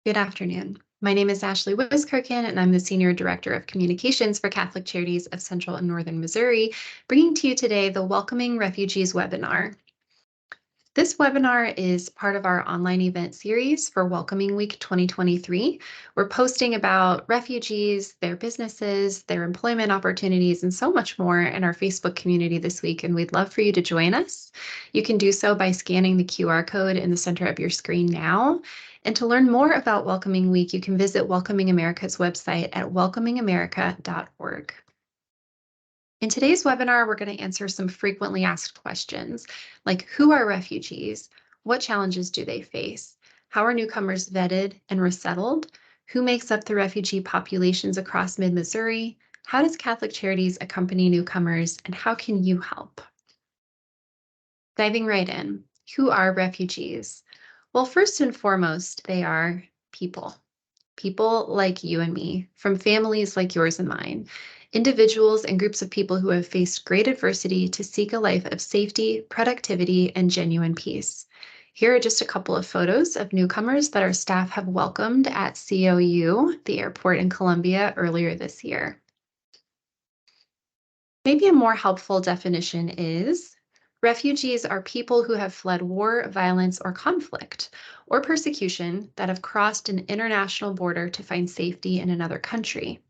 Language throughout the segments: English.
Good afternoon. My name is Ashley Wiskirchen, and I'm the Senior Director of Communications for Catholic Charities of Central and Northern Missouri, bringing to you today the Welcoming Refugees webinar. This webinar is part of our online event series for Welcoming Week 2023. We're posting about refugees, their businesses, their employment opportunities, and so much more in our Facebook community this week, and we'd love for you to join us. You can do so by scanning the QR code in the center of your screen now. And to learn more about Welcoming Week, you can visit Welcoming America's website at welcomingamerica.org. In today's webinar, we're going to answer some frequently asked questions, like who are refugees? What challenges do they face? How are newcomers vetted and resettled? Who makes up the refugee populations across mid-Missouri? How does Catholic Charities accompany newcomers, and how can you help? Diving right in, who are refugees? Well, first and foremost, they are people. People like you and me, from families like yours and mine, individuals and groups of people who have faced great adversity to seek a life of safety, productivity, and genuine peace. Here are just a couple of photos of newcomers that our staff have welcomed at COU, the airport in Columbia, earlier this year. Maybe a more helpful definition is refugees are people who have fled war, violence, or conflict, or persecution that have crossed an international border to find safety in another country.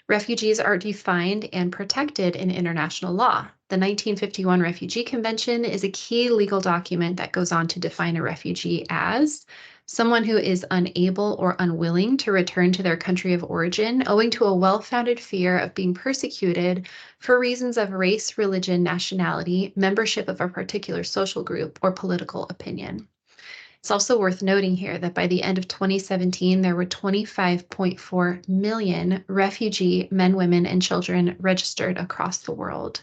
Refugees are defined and protected in international law. The 1951 Refugee Convention is a key legal document that goes on to define a refugee as someone who is unable or unwilling to return to their country of origin owing to a well-founded fear of being persecuted for reasons of race, religion, nationality, membership of a particular social group, or political opinion. It's also worth noting here that by the end of 2017, there were 25.4 million refugee men, women, and children registered across the world.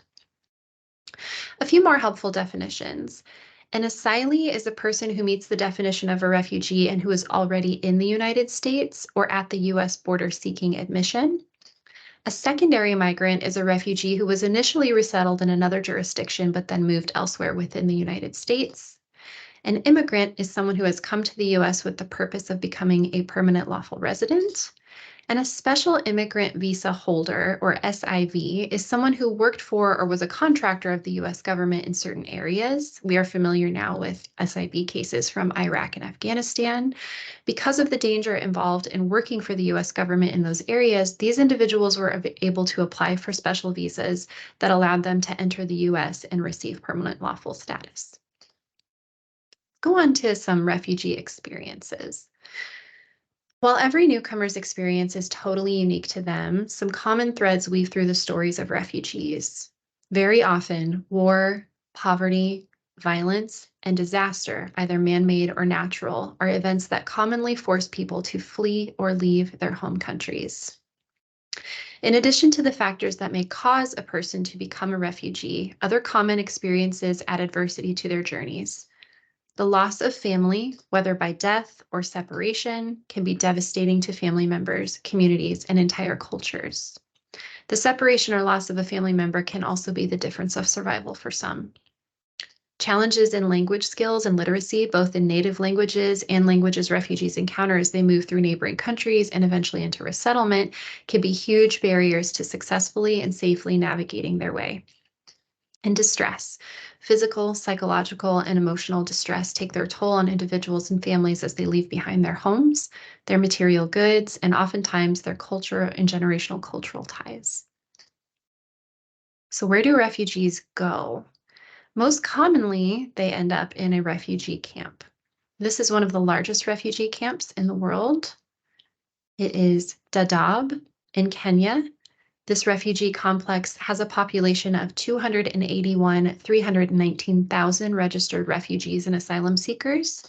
A few more helpful definitions. An asylee is a person who meets the definition of a refugee and who is already in the United States or at the U.S. border seeking admission. A secondary migrant is a refugee who was initially resettled in another jurisdiction but then moved elsewhere within the United States. An immigrant is someone who has come to the U.S. with the purpose of becoming a permanent lawful resident. And a special immigrant visa holder, or SIV, is someone who worked for or was a contractor of the U.S. government in certain areas. We are familiar now with SIV cases from Iraq and Afghanistan. Because of the danger involved in working for the U.S. government in those areas, these individuals were able to apply for special visas that allowed them to enter the U.S. and receive permanent lawful status. Go on to some refugee experiences. While every newcomer's experience is totally unique to them, some common threads weave through the stories of refugees. Very often, war, poverty, violence, and disaster, either man-made or natural, are events that commonly force people to flee or leave their home countries. In addition to the factors that may cause a person to become a refugee, other common experiences add adversity to their journeys. The loss of family, whether by death or separation, can be devastating to family members, communities, and entire cultures. The separation or loss of a family member can also be the difference of survival for some. Challenges in language skills and literacy, both in native languages and languages refugees encounter as they move through neighboring countries and eventually into resettlement, can be huge barriers to successfully and safely navigating their way. And distress. Physical, psychological, and emotional distress take their toll on individuals and families as they leave behind their homes, their material goods, and oftentimes their culture and generational cultural ties. So where do refugees go? Most commonly, they end up in a refugee camp. This is one of the largest refugee camps in the world. It is Dadaab in Kenya. This refugee complex has a population of 319,000 registered refugees and asylum seekers.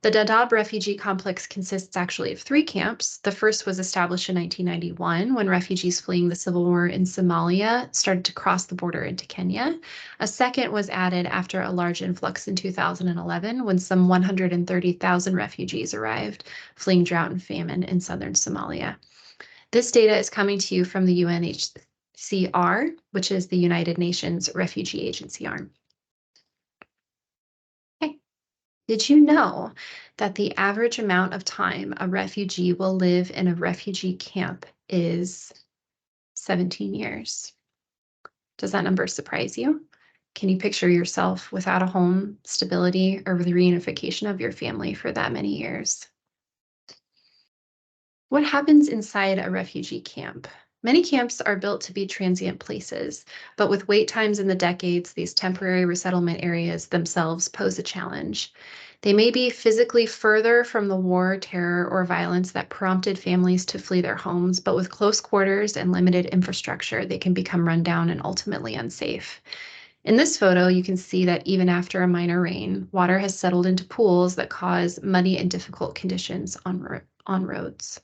The Dadaab refugee complex consists actually of 3 camps. The first was established in 1991 when refugees fleeing the civil war in Somalia started to cross the border into Kenya. A second was added after a large influx in 2011 when some 130,000 refugees arrived, fleeing drought and famine in southern Somalia. This data is coming to you from the UNHCR, which is the United Nations Refugee Agency arm. Okay. Did you know that the average amount of time a refugee will live in a refugee camp is 17 years? Does that number surprise you? Can you picture yourself without a home, stability, or the reunification of your family for that many years? What happens inside a refugee camp? Many camps are built to be transient places, but with wait times in the decades, these temporary resettlement areas themselves pose a challenge. They may be physically further from the war, terror, or violence that prompted families to flee their homes, but with close quarters and limited infrastructure, they can become rundown and ultimately unsafe. In this photo, you can see that even after a minor rain, water has settled into pools that cause muddy and difficult conditions on roads.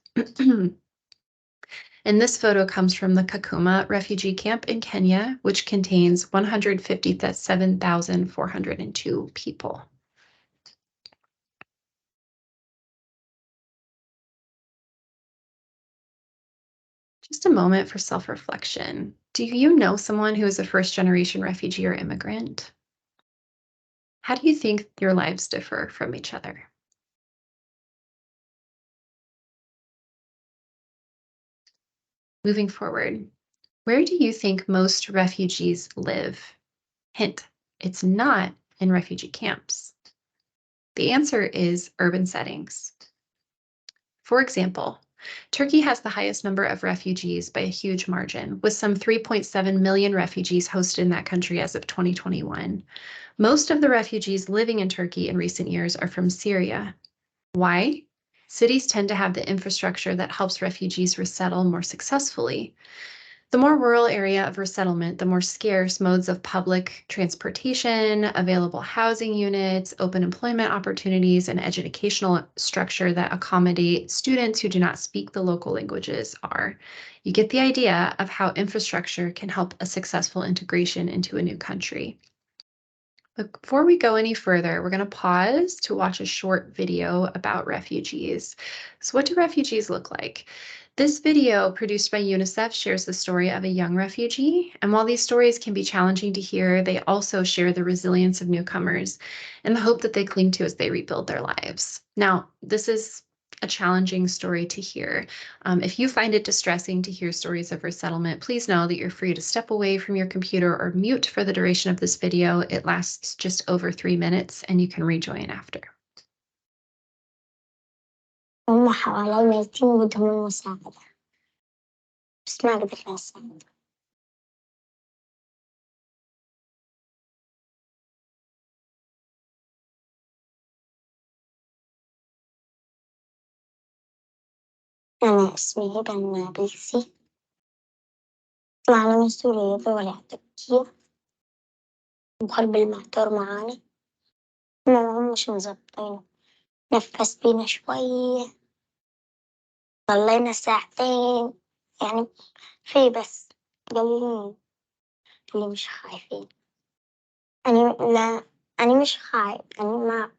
And this photo comes from the Kakuma refugee camp in Kenya, which contains 157,402 people. Just a moment for self-reflection. Do you know someone who is a first-generation refugee or immigrant? How do you think your lives differ from each other? Moving forward, where do you think most refugees live? Hint, it's not in refugee camps. The answer is urban settings. For example, Turkey has the highest number of refugees by a huge margin, with some 3.7 million refugees hosted in that country as of 2021. Most of the refugees living in Turkey in recent years are from Syria. Why? Cities tend to have the infrastructure that helps refugees resettle more successfully. The more rural area of resettlement, the more scarce modes of public transportation, available housing units, open employment opportunities, and educational structure that accommodate students who do not speak the local languages are. You get the idea of how infrastructure can help a successful integration into a new country. But before we go any further, we're going to pause to watch a short video about refugees. So what do refugees look like? This video, produced by UNICEF, shares the story of a young refugee. And while these stories can be challenging to hear, they also share the resilience of newcomers and the hope that they cling to as they rebuild their lives. Now, this is a challenging story to hear. If you find it distressing to hear stories of resettlement, please know that you're free to step away from your computer or mute for the duration of this video. It lasts just over 3 minutes and you can rejoin after. هم حوالي 200 بدهم المساعدة بس ما قدرنا نساعد. أنا اسمي هبة النابلسي، طلعنا من سوريا دولة تركيا وقلب المعتر معانا ما مش مزبطين، نفس بينا شوية ضلينا ساعتين يعني في بس قليلين اللي مش خايفين. لا أنا مش خايف، أنا ما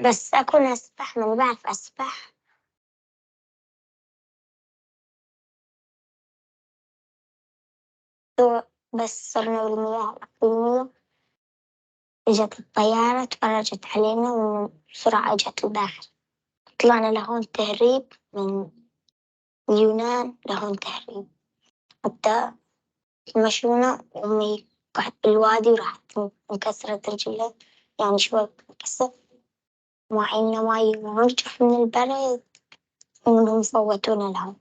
بس أكون أسبح، ما بعرف أسبح. بس صرنا بالمياه الإقليمية إجت الطيارة تفرجت علينا وبسرعة إجت البحر، طلعنا لهون تهريب من اليونان لهون تهريب، حتى مشونا وأمي قعدت بالوادي وراحت انكسرت رجلها يعني شوي انكسر وعينا مي ونرجف من البرد ومنهم فوتونا لهون.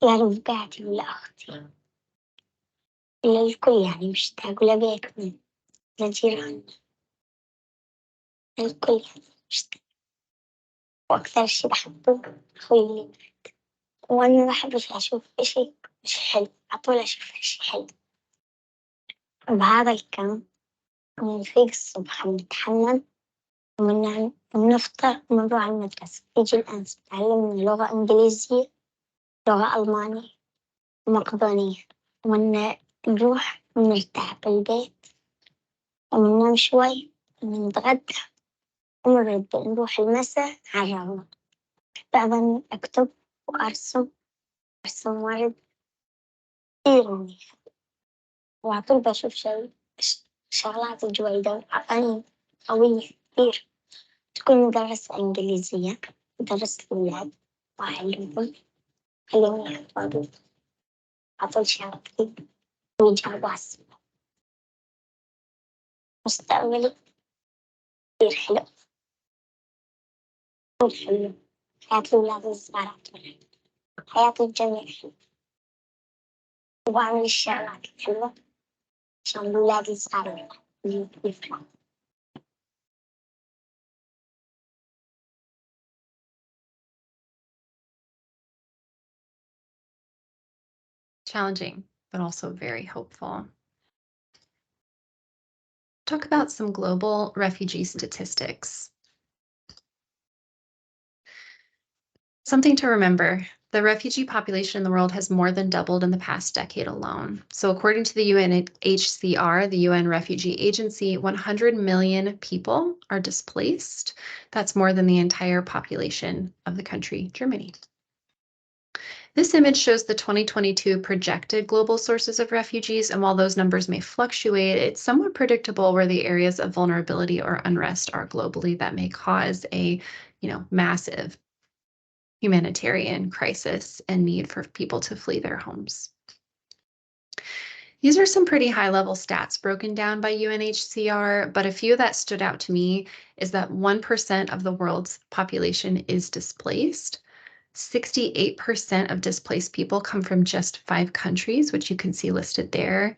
يعني رجعت لأختي للكل يعني مشتاق لبيتنا لجيراننا الكل يعني مشتاق. وأكثر شي بحبه أخوي اللي مات وأنا ما بحبش أشوف إشي مش حلو، عطول أشوف إشي حلو. وبهذا الكم نفيق الصبح ونتحمم ونفطر ونروح على المدرسة، يجي الأنس تعلمنا لغة إنجليزية، لغة ألمانية ومقدونية، نروح ونرتاح بالبيت وننام شوي ونتغدى ونرد نروح المسا على الروضة. بعدين أكتب وأرسم ورد كتير منيح، وعلى طول باشوف شغلات جويدة وعطاني قوية كتير، تكون مدرسة إنجليزية، مدرسة الولاد وأعلمهم، أخليهم يحفظوا على طول شغلات كتير ويجاوبوا على السؤال. مستقبلي كتير حلو، كتير حلو، حياة الولاد الصغار حياة الجميع حلوة، وبعمل الشغلات الحلوة عشان الولاد الصغار يفرحوا. Challenging, but also very hopeful. Talk about some global refugee statistics. Something to remember, the refugee population in the world has more than doubled in the past decade alone. So according to the UNHCR, the UN Refugee Agency, 100 million people are displaced. That's more than the entire population of the country, Germany. This image shows the 2022 projected global sources of refugees, and while those numbers may fluctuate, it's somewhat predictable where the areas of vulnerability or unrest are globally that may cause a, massive humanitarian crisis and need for people to flee their homes. These are some pretty high-level stats broken down by UNHCR, but a few that stood out to me is that 1% of the world's population is displaced. 68% of displaced people come from just 5 countries, which you can see listed there,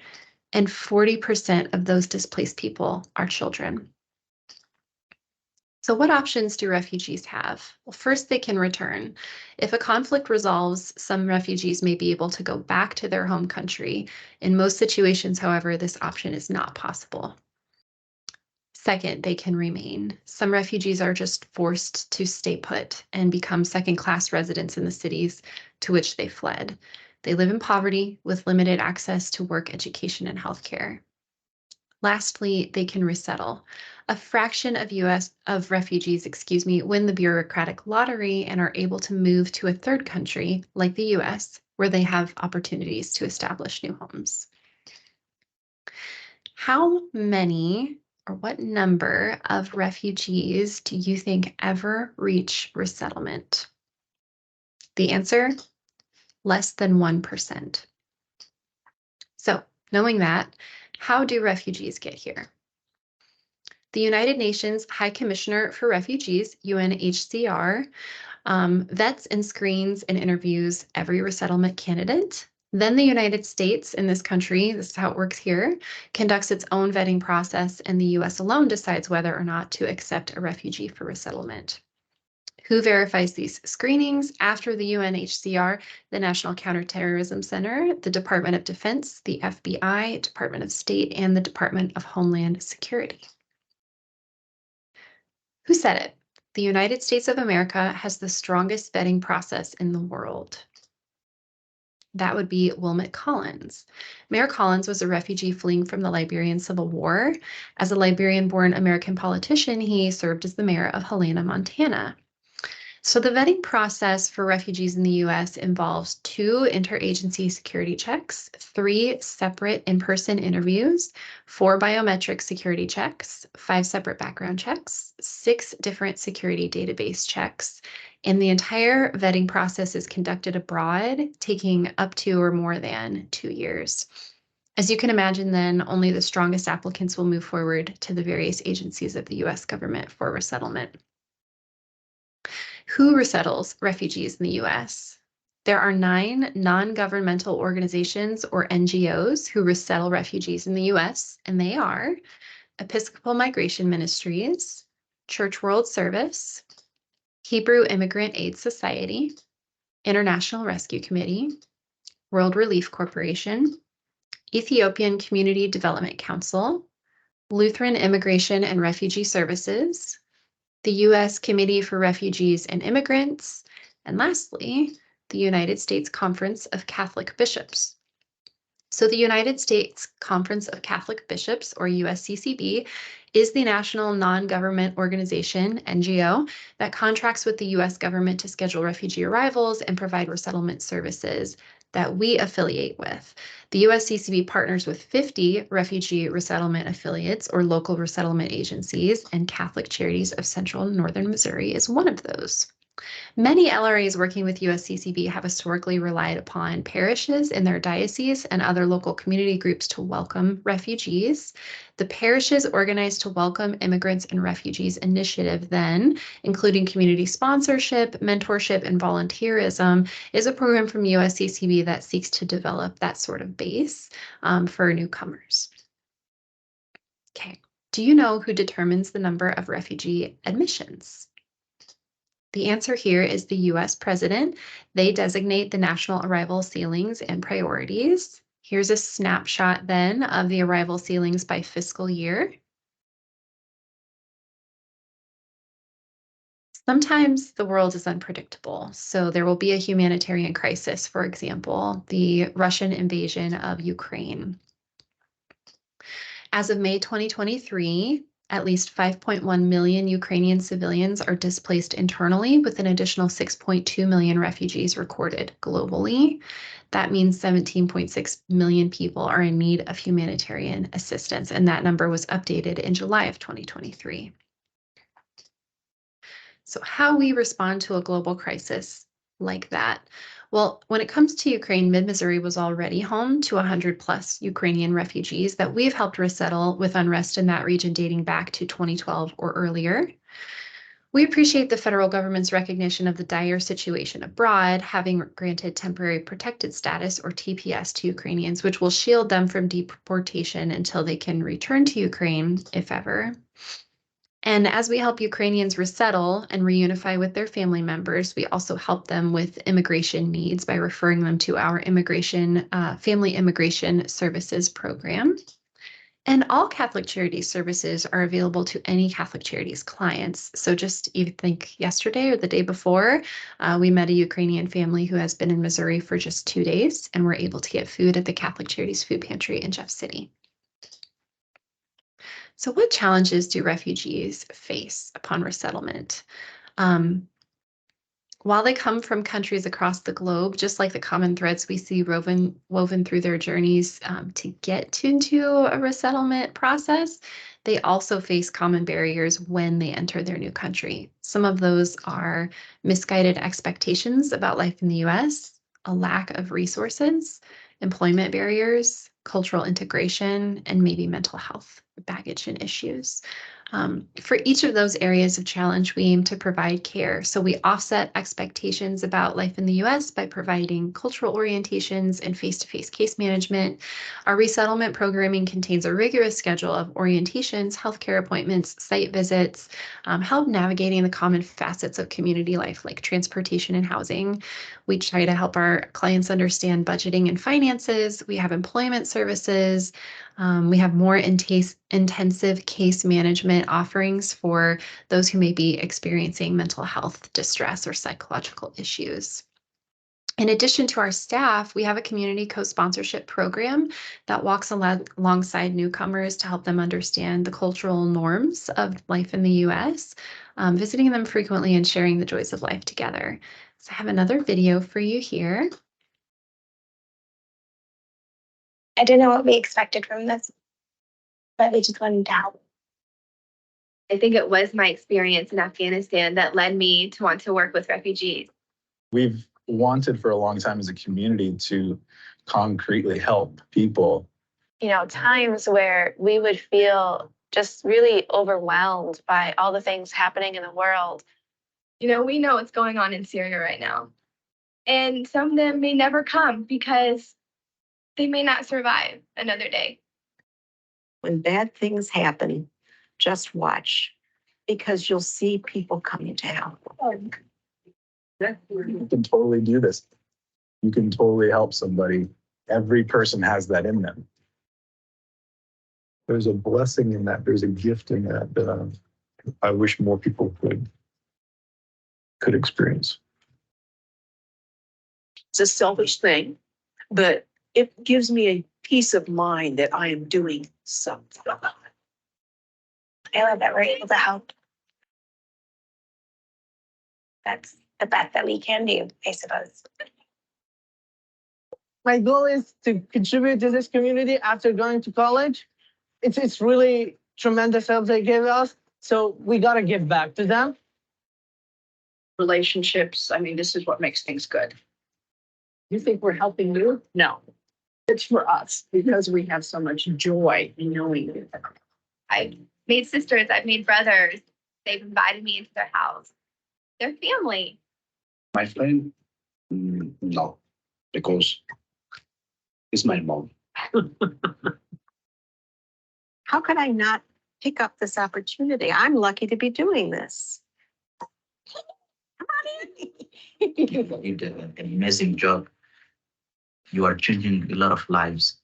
and 40% of those displaced people are children. So what options do refugees have? Well, first, they can return. If a conflict resolves, some refugees may be able to go back to their home country. In most situations, however, this option is not possible. Second, they can remain. Some refugees are just forced to stay put and become second-class residents in the cities to which they fled. They live in poverty with limited access to work, education, and healthcare. Lastly, they can resettle. A fraction of refugees, win the bureaucratic lottery and are able to move to a third country like the US, where they have opportunities to establish new homes. How many or what number of refugees do you think ever reach resettlement? The answer, less than 1%. So, knowing that, how do refugees get here? The United Nations High Commissioner for Refugees, UNHCR, vets and screens and interviews every resettlement candidate. Then the United States, in this country, this is how it works here, conducts its own vetting process, and the US alone decides whether or not to accept a refugee for resettlement. Who verifies these screenings? After the UNHCR, the National Counterterrorism Center, the Department of Defense, the FBI, Department of State, and the Department of Homeland Security. Who said it? The United States of America has the strongest vetting process in the world. That would be Wilmot Collins. Mayor Collins was a refugee fleeing from the Liberian Civil War. As a Liberian-born American politician, he served as the mayor of Helena, Montana. So the vetting process for refugees in the U.S. involves 2 interagency security checks, 3 separate in-person interviews, 4 biometric security checks, 5 separate background checks, 6 different security database checks, and the entire vetting process is conducted abroad, taking up to or more than 2 years. As you can imagine, then, only the strongest applicants will move forward to the various agencies of the U.S. government for resettlement. Who resettles refugees in the U.S.? There are 9 non-governmental organizations, or NGOs, who resettle refugees in the U.S., and they are Episcopal Migration Ministries, Church World Service, Hebrew Immigrant Aid Society, International Rescue Committee, World Relief Corporation, Ethiopian Community Development Council, Lutheran Immigration and Refugee Services, the U.S. Committee for Refugees and Immigrants, and lastly, the United States Conference of Catholic Bishops. So the United States Conference of Catholic Bishops, or USCCB, is the national non-government organization, NGO, that contracts with the U.S. government to schedule refugee arrivals and provide resettlement services. that we affiliate with. The USCCB partners with 50 refugee resettlement affiliates or local resettlement agencies, and Catholic Charities of Central and Northern Missouri is one of those. Many LRAs working with USCCB have historically relied upon parishes in their diocese and other local community groups to welcome refugees. The Parishes Organized to Welcome Immigrants and Refugees initiative, then, including community sponsorship, mentorship, and volunteerism, is a program from USCCB that seeks to develop that sort of base for newcomers. Okay, do you know who determines the number of refugee admissions? The answer here is the US President. They designate the national arrival ceilings and priorities. Here's a snapshot then of the arrival ceilings by fiscal year. Sometimes the world is unpredictable, so there will be a humanitarian crisis, for example, the Russian invasion of Ukraine. As of May 2023, at least 5.1 million Ukrainian civilians are displaced internally, with an additional 6.2 million refugees recorded globally. That means 17.6 million people are in need of humanitarian assistance, and that number was updated in July of 2023. So how we respond to a global crisis like that? Well, when it comes to Ukraine, Mid-Missouri was already home to 100+ Ukrainian refugees that we've helped resettle with unrest in that region dating back to 2012 or earlier. We appreciate the federal government's recognition of the dire situation abroad, having granted temporary protected status or TPS to Ukrainians, which will shield them from deportation until they can return to Ukraine, if ever. And as we help Ukrainians resettle and reunify with their family members, we also help them with immigration needs by referring them to our Family Immigration Services program. And all Catholic Charities services are available to any Catholic Charities clients. So just even think yesterday or the day before, we met a Ukrainian family who has been in Missouri for just 2 days, and were able to get food at the Catholic Charities food pantry in Jeff City. So what challenges do refugees face upon resettlement? While they come from countries across the globe, just like the common threads we see woven through their journeys to get into a resettlement process, they also face common barriers when they enter their new country. Some of those are misguided expectations about life in the US, a lack of resources, employment barriers, cultural integration, and maybe mental health baggage and issues. For each of those areas of challenge, we aim to provide care. So we offset expectations about life in the US by providing cultural orientations and face-to-face case management. Our resettlement programming contains a rigorous schedule of orientations, healthcare appointments, site visits, help navigating the common facets of community life like transportation and housing. We try to help our clients understand budgeting and finances. We have employment services. We have more intensive case management offerings for those who may be experiencing mental health distress or psychological issues. In addition to our staff, we have a community co-sponsorship program that walks alongside newcomers to help them understand the cultural norms of life in the US, visiting them frequently and sharing the joys of life together. So I have another video for you here. I didn't know what we expected from this, but we just wanted to help. I think it was my experience in Afghanistan that led me to want to work with refugees. We've wanted for a long time as a community to concretely help people. You know, times where we would feel just really overwhelmed by all the things happening in the world. You know, we know what's going on in Syria right now. And some of them may never come because they may not survive another day. When bad things happen, just watch, because you'll see people coming to help. You can totally do this. You can totally help somebody. Every person has that in them. There's a blessing in that. There's a gift in that that I wish more people could experience. It's a selfish thing, but it gives me a peace of mind that I am doing something. I love that we're able to help. That's the best that we can do, I suppose. my goal is to contribute to this community after going to college. It's really tremendous help they gave us. So we got to give back to them. Relationships, I mean, this is what makes things good. You think we're helping you? No. It's for us because we have so much joy in knowing you. I've made sisters, I've made brothers. They've invited me into their house. They're family. My friend, no, because it's my mom. How could I not pick up this opportunity? I'm lucky to be doing this. Come on in. You did an amazing job. You are changing a lot of lives.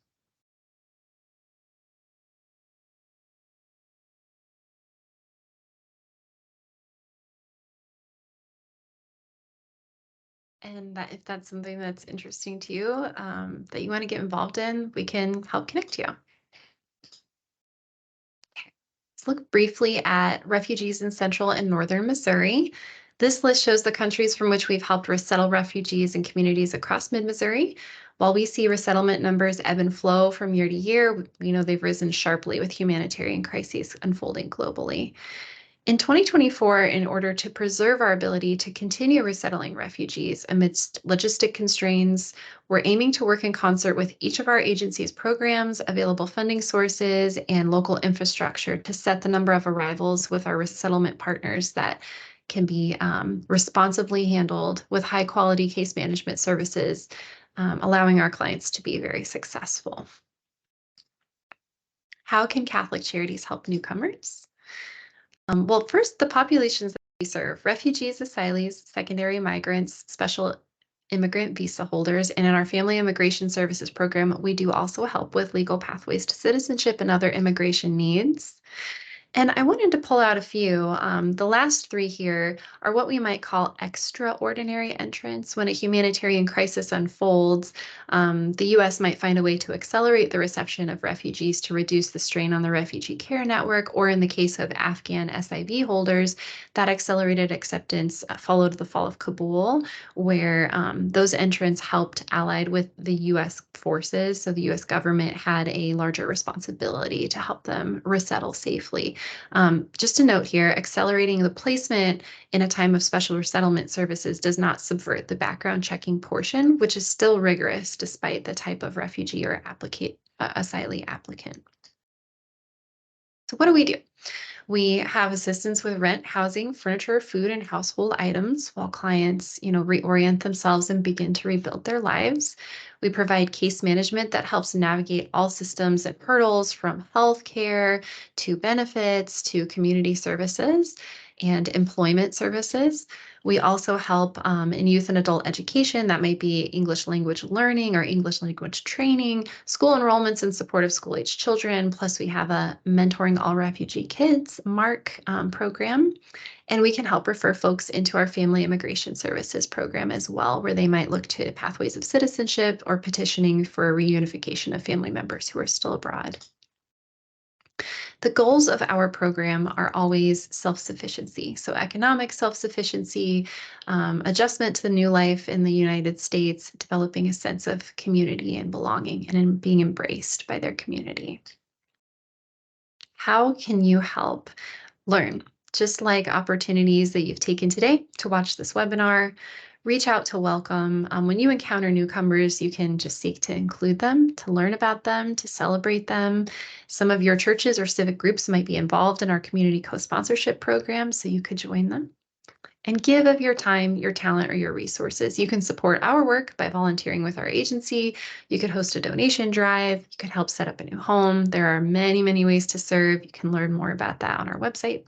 And that if that's something that's interesting to you, that you want to get involved in, we can help connect you. Okay. Let's look briefly at refugees in central and northern Missouri. This list shows the countries from which we've helped resettle refugees and communities across mid-Missouri. While we see resettlement numbers ebb and flow from year to year, we know they've risen sharply with humanitarian crises unfolding globally. In 2024, in order to preserve our ability to continue resettling refugees amidst logistic constraints, we're aiming to work in concert with each of our agency's programs, available funding sources, and local infrastructure to set the number of arrivals with our resettlement partners that can be responsibly handled with high quality case management services, allowing our clients to be very successful. How can Catholic Charities help newcomers? Well, first, the populations that we serve, refugees, asylees, secondary migrants, special immigrant visa holders, and in our Family Immigration Services program, we do also help with legal pathways to citizenship and other immigration needs. And I wanted to pull out a few. The last three here are what we might call extraordinary entrants. When a humanitarian crisis unfolds, the U.S. might find a way to accelerate the reception of refugees to reduce the strain on the refugee care network, or in the case of Afghan SIV holders, that accelerated acceptance followed the fall of Kabul, where those entrants helped allied with the U.S. forces. So the U.S. government had a larger responsibility to help them resettle safely. Just a note here, accelerating the placement in a time of special resettlement services does not subvert the background checking portion, which is still rigorous despite the type of refugee or asylee applicant. So what do? We have assistance with rent, housing, furniture, food, and household items while clients, reorient themselves and begin to rebuild their lives. We provide case management that helps navigate all systems and hurdles from healthcare to benefits to community services and employment services. We also help in youth and adult education. That might be English language learning or English language training, school enrollments in support of school-age children. Plus, we have a Mentoring All Refugee Kids, MARC program. And we can help refer folks into our Family Immigration Services program as well, where they might look to pathways of citizenship or petitioning for reunification of family members who are still abroad. The goals of our program are always self-sufficiency. So economic self-sufficiency, adjustment to the new life in the United States, developing a sense of community and belonging and in being embraced by their community. How can you help learn? Just like opportunities that you've taken today to watch this webinar, reach out to welcome. When you encounter newcomers, you can just seek to include them, to learn about them, to celebrate them. Some of your churches or civic groups might be involved in our community co-sponsorship program, so you could join them. And give of your time, your talent, or your resources. You can support our work by volunteering with our agency. You could host a donation drive. You could help set up a new home. There are many, many ways to serve. You can learn more about that on our website.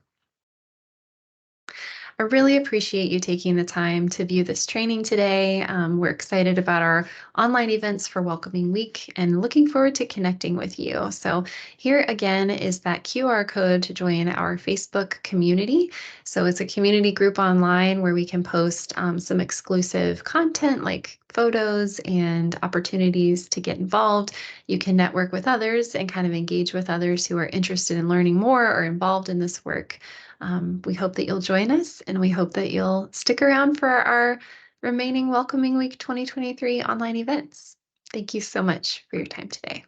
I really appreciate you taking the time to view this training today. We're excited about our online events for Welcoming Week and looking forward to connecting with you. So here again is that QR code to join our Facebook community. So it's a community group online where we can post some exclusive content like photos and opportunities to get involved. You can network with others and kind of engage with others who are interested in learning more or involved in this work. We hope that you'll join us, and we hope that you'll stick around for our remaining Welcoming Week 2023 online events. Thank you so much for your time today.